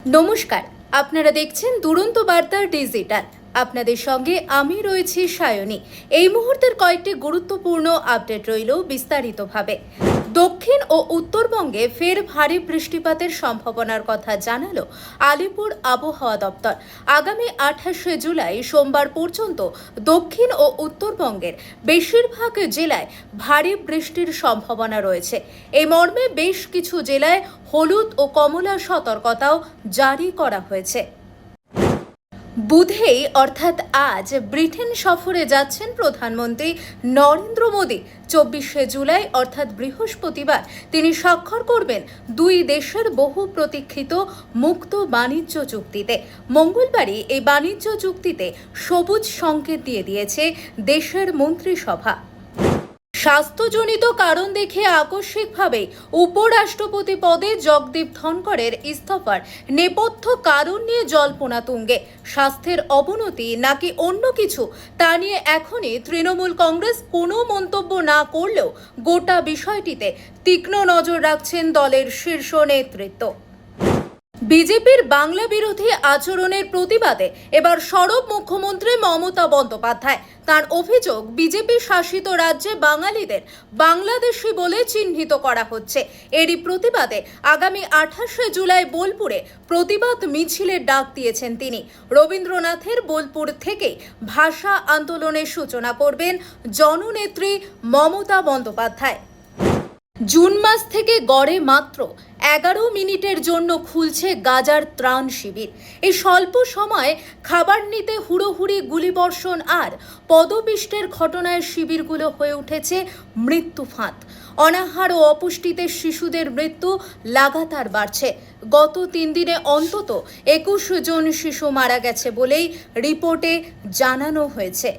নমস্কার, আপনারা দেখছেন দুরন্ত বার্তা ডিজিটাল। আপনাদের সঙ্গে আমি রয়েছি সায়নী। এই মুহূর্তের কয়েকটি গুরুত্বপূর্ণ আপডেট রইল বিস্তারিতভাবে। দক্ষিণ ও উত্তরবঙ্গে ফের ভারী বৃষ্টিপাতের সম্ভাবনার কথা জানালো আলিপুর আবহাওয়া দপ্তর। আগামী 28শে জুলাই সোমবার পর্যন্ত দক্ষিণ ও উত্তরবঙ্গের বেশিরভাগ জেলায় ভারী বৃষ্টির সম্ভাবনা রয়েছে। এই মর্মে বেশ কিছু জেলায় হলুদ ও কমলা সতর্কতাও জারি করা হয়েছে। বুধেই অর্থাৎ আজ ব্রিটেন সফরে যাচ্ছেন প্রধানমন্ত্রী নরেন্দ্র মোদী। 24শে জুলাই অর্থাৎ বৃহস্পতিবার তিনি স্বাক্ষর করবেন দুই দেশের বহু প্রতীক্ষিত মুক্ত বাণিজ্য চুক্তিতে। মঙ্গলবারই এই বাণিজ্য চুক্তিতে সবুজ সংকেত দিয়ে দিয়েছে দেশের মন্ত্রিসভা। স্বাস্থ্যজনিত কারণ দেখে আকস্মিকভাবে উপরাষ্ট্রপতি পদে জগদীপ ধনকরের ইস্তফার নেপথ্য কারণ নিয়ে জল্পনা তুঙ্গে। স্বাস্থ্যের অবনতি নাকি অন্য কিছু তা নিয়ে এখনই তৃণমূল কংগ্রেস কোনো মন্তব্য না করলেও গোটা বিষয়টিতে তীক্ষ্ণ নজর রাখছেন দলের শীর্ষ নেতৃত্ব। বিজেপির বাংলা বিরোধী আচরণের প্রতিবাদে এবার সরব মুখ্যমন্ত্রী মমতা বন্দ্যোপাধ্যায়। তার অভিযোগ, বিজেপি শাসিত রাজ্যে বাঙালিদের বাংলাদেশি বলে চিহ্নিত করা হচ্ছে। এরই প্রতিবাদে আগামী 28শে জুলাই বোলপুরে প্রতিবাদ মিছিলের ডাক দিয়েছেন তিনি। রবীন্দ্রনাথের বোলপুর থেকে ভাষা আন্দোলনের সূচনা করবেন জননেত্রী মমতা বন্দ্যোপাধ্যায়। জুন মাস থেকে গড়ে মাত্র 11 মিনিটের জন্য খুলছে গাজার ত্রাণ শিবির। এই স্বল্প সময়ে খাবার নিতে হুড়োহুড়ি গুলিবর্ষণ আর পদপিষ্টের ঘটনায় শিবিরগুলো হয়ে উঠেছে মৃত্যু ফাঁদ। অনাহার ও অপুষ্টিতে শিশুদের মৃত্যু লাগাতার বাড়ছে। গত 3 দিনে অন্তত 21 জন শিশু মারা গেছে বলেই রিপোর্টে জানানো হয়েছে।